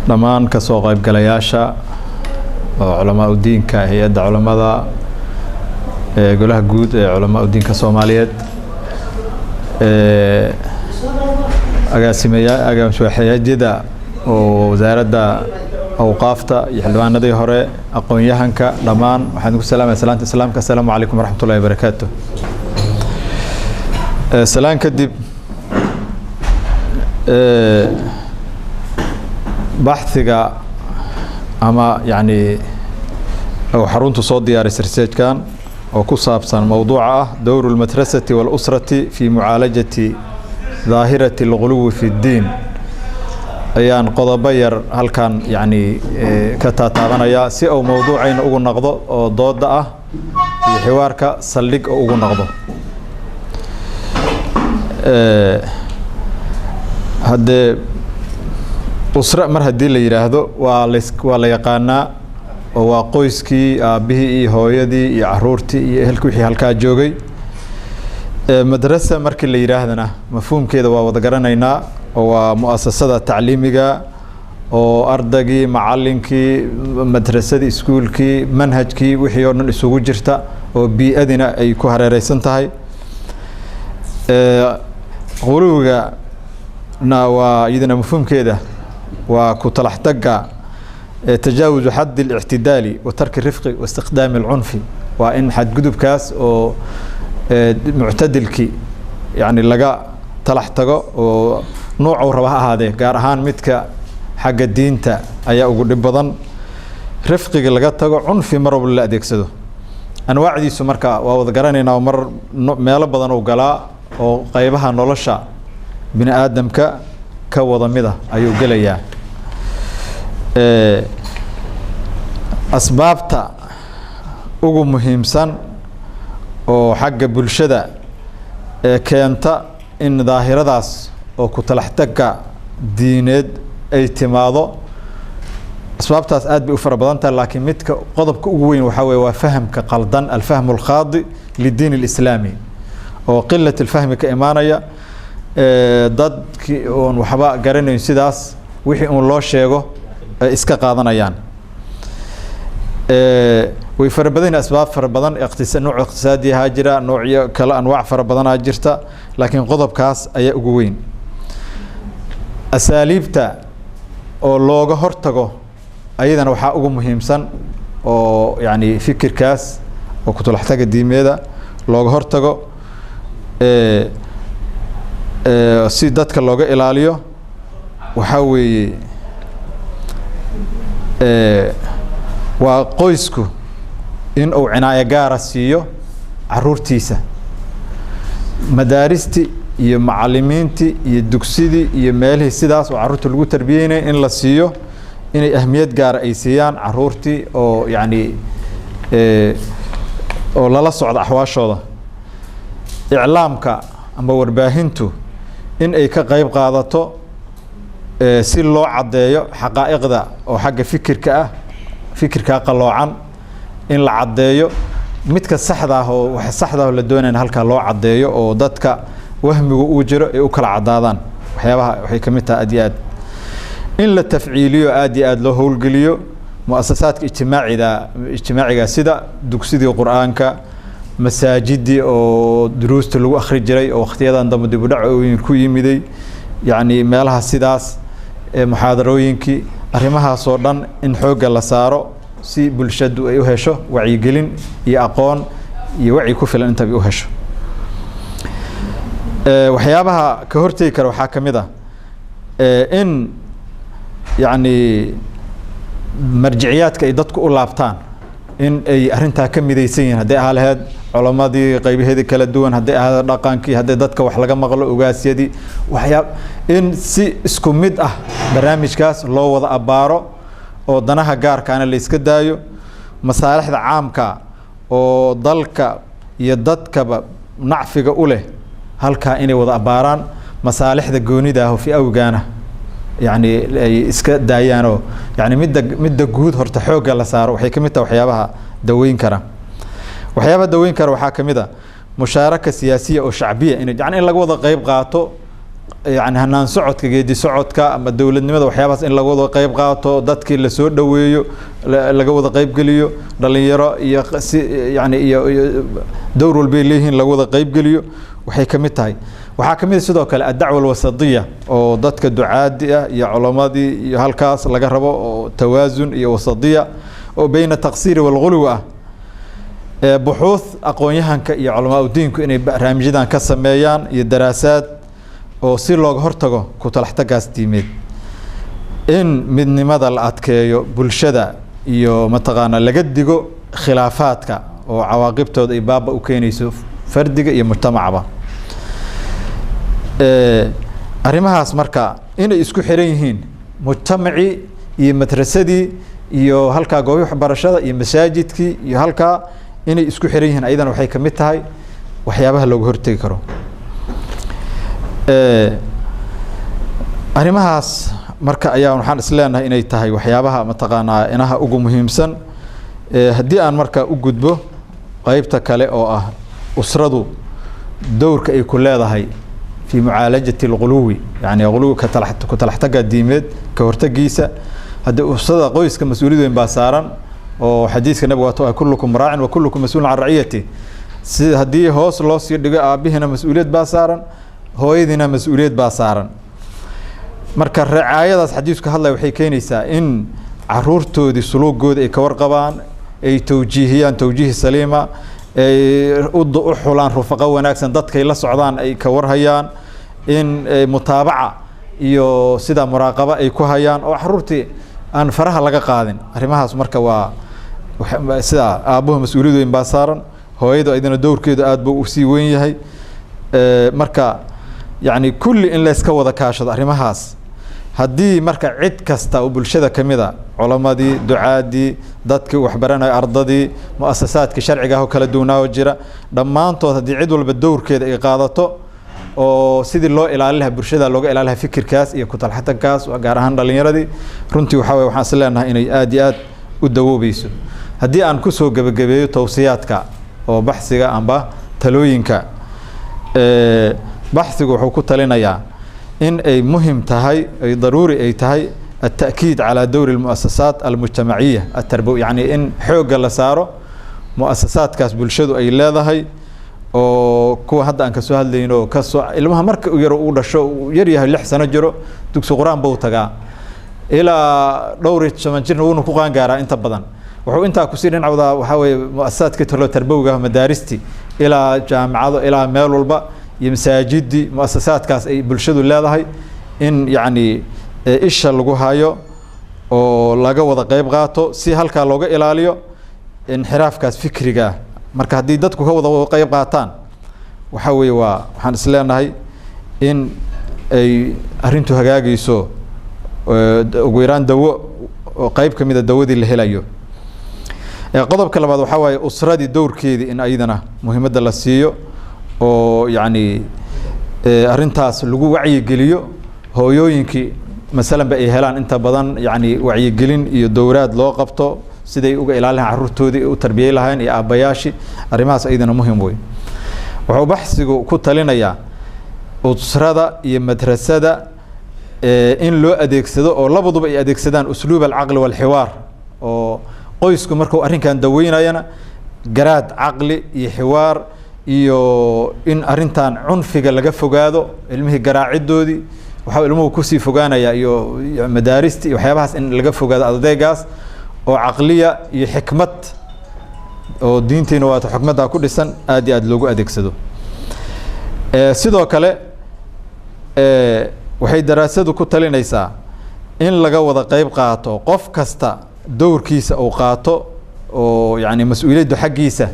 dhammaan ka soo qayb galayaasha oo culamaa u diinka hay'adda culimada golaha guud ee culamaa u diinka Soomaaliyeed agaasimayaasha oo wasaaradda awqaafta iyo xildhibaanadii hore aqoon-yahanka dhammaan waxaan ku salaamayaa salaanta islaamka assalaamu calaykum waraxmatullaahi wabarakaatuh salaan kadib baxsiga ama yani xaruntu soo diyaarisay research-kan oo ku saabsan mawduuca ah dowru almadrasati wal-usrati fi mucaalajati daahirati al-ghuluwi fi ad-diin ayaan qodobo yar halkan yani ka taabanaya si uu mawduucayna ugu noqdo oo dooda ah iyo xiwaarka saldhig ugu noqdo haddee usra mar haddii la yiraahdo waa la yaqaanaa oo waa qoyskii aabihii iyo hooyadii iyo caruurtii iyo ehelkii wixii halkaa joogay madrasa markii la yiraahdana mafhuumkeeda waa wada garanaynaa oo waa mu'asasada tacliimiga oo ardagii macallinkii madrasadii iskuulkii manhajkii wixii oo dhan isugu jirta oo bii'adina ay ku hareeraysan tahay quluwiga waa iyadana mafhuumkeeda waa ku talaxtaga تجاوز حد الاعتدال وترك الرفق واستخدام العنف وإن حد جذب كاس أو معتدل كي يعني لقى تلحتجا ونوع رواها هذا قارهان متك حق الدين تا أيا أقول بدن رفق لقى تجا عنف مرة ولا أديك سدو أنواع دي سمركا وذكرني إنه مر ماله بدن وقلاء وقيبها نولشة بني آدم كوضميده أيو قليا asbaabta ugu muhiimsan oo xagga bulshada keenta in daahiradaas oo ku talaxtagga diineed ay timaado asbaabtaas aad bay u fara badan tahay laakiin midka qodobka ugu weyn waxa weeye waa fahamka qaldan alfahm alkhaadi lidiin alislaami oo qillat alfahmi ka imaanaya dadkii oon waxba garanayn sidaas wixii uun loo sheego iska qaadanayaan way fara badan asbaab fara badan nooc iqtisaadi haajira noocyo kala anwaac fara badan jirta laakiin qodobkaas ayaa ugu weyn asaaliibta oo looga hortago ayadana waxa ugu muhiimsan oo yani fikirkaas oo ku talaxtaga diimeeda looga hortago si dadka looga ilaaliyo waxa weeye waa qoysku in uu cinaayo gaara siiyo caruurtiisa madaaristi iyo macallimiintii iyo dugsidii iyo meelihii sidaas oo caruurta lagu tarbiyeynay in la siiyo inay ahmiyad gaara ay siiyaan caruurtii oo yani oo lala socdo axwaashooda iclaamka ama warbaahintu in ay ka qayb qaadato si loo cadeeyo xaqaa'iqda oo xagga fikirka qaloocan in la cadeeyo midka saxda ah oo wax saxda ah la doonayna halka loo cadeeyo oo dadka wahmigu uu jiro ay u kala cadaadaan waxyaabaha waxay kamid tahay aad in la tafciiliyo aad loo howlgeliyo muassasaadka ijtimaaciga sida dugsidii quraanka masaajidii oo duruusta lagu akhri jiray oo waqtiyadan dambe dib u dhac ku yimiday yani meelaha sidaas muxaadarooyinkii arrimahaas oo dhan in xoogga la saaro si bulshadu ay u hesho wacyigelin iyo aqoon iyo wacyi ku filan inta ay u hesho waxyaabaha ka hortagi kara waxaa kamid ah in yani marjiciyaadka ay dadku u laabtaan in ay arrintaa ka midaysan yihiin hadday ahaa lahayd culamadii qaybaheedii kala duwan hadday ahayd dhaqankii hadday dadka wax laga maqlo ogaasyadii in si isku mid ah barnaamijkaas loo wada abaaro oo danaha gaarkaana la iska daayo masaalixda caamka oo dalka iyo dadkaba nacfiga u leh halkaa inay wada abaaraan masaalixda goonida ah oo fi awgaana يعني iska daayaano يعني midda guud horta xooga la saaro waxay kamid tahay waxyaabaha daweyn kara waxaa kamid ah mushaaraka siyaasiya oo shacbiya in yani in laga wada qayb qaato يعني هنان سعودك جدي سعودك أما الدولة نمذا وحيابس إن لقوا قيب قاطو دتك اللي سود دويو لقوا قيب قليو رالي يرى يعني دور البيليهن لقوا قيب قليو وحكمتها وحكمت سدوك الدعوة الوسطية أو دتك الدعاء يا علماء دي هالكاس لقربوا توازن يا وسطية وبين التقصير والغلو بحوث أقوياء يا علماء الدين كأني برامجيان كسميان الدراسات oo si looga hortago ku talaxtagaas diimeed in midnimada la adkeeyo bulshada iyo mataqaana laga digo khilaafaadka oo cawaaqibtooda ay baaba u keenayso fardiga iyo mujtamacba arimahaas marka inay isku xiran yihiin mujtamaci iyo madrasadii iyo halka goob waxbarashada iyo masaajidkii iyo halka inay isku xiran yihiin aydan waxay kamid tahay waxyaabaha looga hortagi karo arrimahaas marka ayaa waxaan isleenahay inay tahay waxyaabaha mataqaanaa inaha ugu muhiimsan hadii aan marka u gudbo qaybta kale oo ah usradu doorka ay ku leedahay fi mu'aalajati al-ghuluwi yani ghuluwi ka talaxtaga diimeed ka hortagiisa hadii usrada qoyska mas'uuliyad weyn baa saaran oo xadiiska nabiga waa kullukum raa'in wa kullukum mas'uulun 'an ra'iyati sida hadii hoos loo sii dhigo aabihina mas'uuliyad baa saaran hooyadina mas'uuliyad baa saaran marka raayadaas xadiisku hadlay waxay keenaysaa in caruurtoodii suluugooda ay ka warqabaan ay tawjiihiyaan tawjiih saliima ay u xulaan rufaqa wanaagsan dadkay la socdaan ay ka warhayaan in mutaabaca iyo sida muraaqaba ay ku hayaan oo caruurtii aan faraha laga qaadin arimahaas marka waa sida aabuhu mas'uuliyad weyn baa saaran hooyadu ayadana doorkeedu aad buu u sii weyn yahay marka يعني كل إن لسه كوضا كاشد أريمهاس هدي مركا عد كستا وبالشدة كمدا علماء دي دعاء دي ضدك وحبرنا أرض دي مؤسسات كشرع جاهو كلا دونا وجرا ضمانته هدي عد ولا بالدور كده إقادته أو سيد الله إلى الله بالشدة الله إلى الله فكر كاس يكتل حتى كاس وجارهن رالين ردي رنتي وحاول وحصل لنا إني آديات ودوو بيسو هدي أن كسو جب توصيات كا أو بحث كا أنبا تلوين كا بحثه وحكوت لنا يا إن أي مهم تهاي أي ضروري أي تهاي التأكيد على دور المؤسسات المجتمعية التربوية يعني إن حوج اللي صاروا مؤسسات كاس بالشدو أي لا هاي أو كو هذا أنك سؤال لينو كسو المهم مرك يرو شو يريه اللي حسنا جرو تكسو قران بوتجا إلى دورة شمنجر ونو كوان جارا أنت بدن وحو أنت كسيرين عوضا وحوي مؤسسات كترلو تربوية مدارستي إلى جامعات إلى مال والبا يمساجدي مؤسسات كاس أي بالشدو لا هاي إن يعني إيش اللي هايو أو لقوا وضع قيب غاتو سي هالك لوجا إلاليو انحراف كاس فكري جا مركز هديدتك هو وضع قيب غاتان وحوي وحن سلنا هاي إن أي أرنتو هجاجي سو وغيران دو قيب كمية الدودي اللي هلايو قضب كلا بعض وحوي أسرة دور كذي إن أيضنا مهمة دلسيو oo yani arintaas lagu wacyi geliyo hooyooyinkii masalan ba ay helaan inta badan yani wacyi gelin iyo dowraad loo qabto siday uga ilaalin caruurtoodii u tarbiyay lahayn iyo aabayaashi arimahaas ayadana muhiim weey wuxuu baxsigu ku talinayaa usrada iyo madrasada in loo adeegsado oo labaduba ay adeegsadaan usluub al-aql wal hiwar oo qoysku markuu arinkan daweynayana garaad aqli iyo hiwar iyo in arintan cunfiga laga fogaado ilmihi garaacidoodii waxa ilmuhu ku sii fogaanaya iyo madaaristi iyo waxyaabahaas in laga fogaado ardaygaas oo aqliya iyo xikmad oo diinteena waa xikmadda ku dhisan aad iyo aad loogu adeegsado sidoo kale waxay daraasadu ku talinaysaa in laga wada qayb qaato qof kasta doorkiisa uu qaato oo yani mas'uuliyadda xaqiisa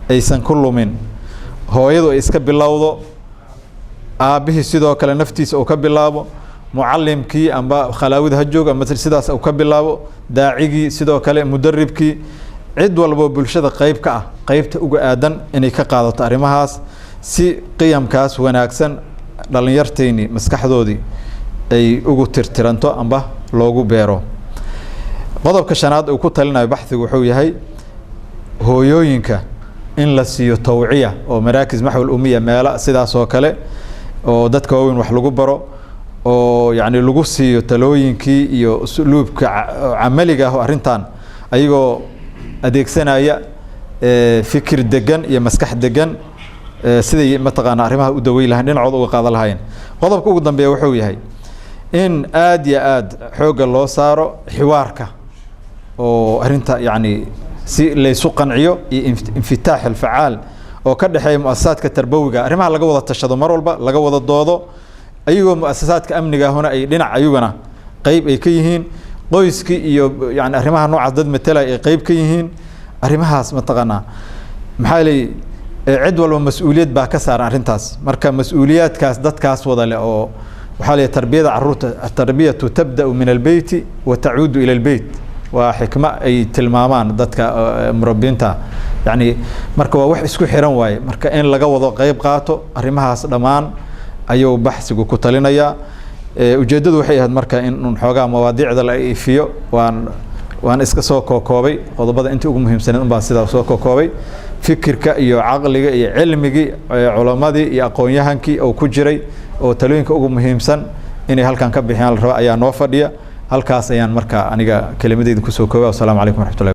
aysan ku lumin hooyadu ay iska bilowdo aabihii sidoo kale naftiisa uu ka bilaabo muallimkii amba khalaawid ha jooga ama sidaas uu ka bilaabo daacigii sidoo kale mudarribkii cid walba bulshada qayb ka ah qaybta uga aadan inay ka qaadato arimahaas si qiyamkaas wanaagsan dhalinyarteeni maskaxdoodii ay ugu tirtiranto amba loogu beero qodobka shanaad uu ku talinayo baxthigu wuxuu yahay hooyooyinka in la siiyo tawciya oo maraakiz maxwal umiya meela sidaas oo kale oo dadka waaweyn wax lagu baro oo yani lagu siiyo talooyinkii iyo usluubka camaliga ah arrintan ayagoo adeegsanaya fikir degan iyo maskax degan sidii mataqaana arrimaha u daweey lahayn dhinacooda uga qaadan lahayn qodobka ugu dambeeya wuxuu yahay in aad iyo aad xooga loo saaro xiwaarka oo arrinta yani si laysu qanciyo iyo infitaax alfacaal oo ka dhaxeeya muassasaadka tarbawiga arrimaha laga wada tashado mar walba laga wada doodo ayagoo muassasaadka amniga ahuna ay dhinac ayaguna qayb ay ka yihiin qoyskii iyo yani arrimaha noocaas dad matala ay qayb ka yihiin arrimahaas mataqaanaa maxaa leey cid walba mas'uuliyad baa ka saaran arrintaas marka mas'uuliyaadkaas dadkaas wada leh oo waxaa leeyahay tarbiyada carruurta tarbiyatu tabda'u min albeyti wa tacuudu ila albayt waa xikma ay tilmaamaan dadka murabbiinta yani marka waa wax isku xiran waaye marka in laga wado qayb qaato arrimahaas dhammaan ayuu baxsigu ku talinayaa ujeedadu waxay ahayd marka in xoogaa mawaadiicda la ifiyo waan iska soo koobay qodobada intii ugu muhiimsaneed baa sidaa soo koobay fikirka iyo caqliga iyo cilmigii culamadii iyo aqoon-yahankii oo ku jiray oo talooyinka ugu muhiimsan inay halkan ka bixiyaan la rabo ayaa noo fadhiya halkaas ayaan marka aniga kelimadeyda ku soo koobay. Assalaamu calaykum waraxmatullahi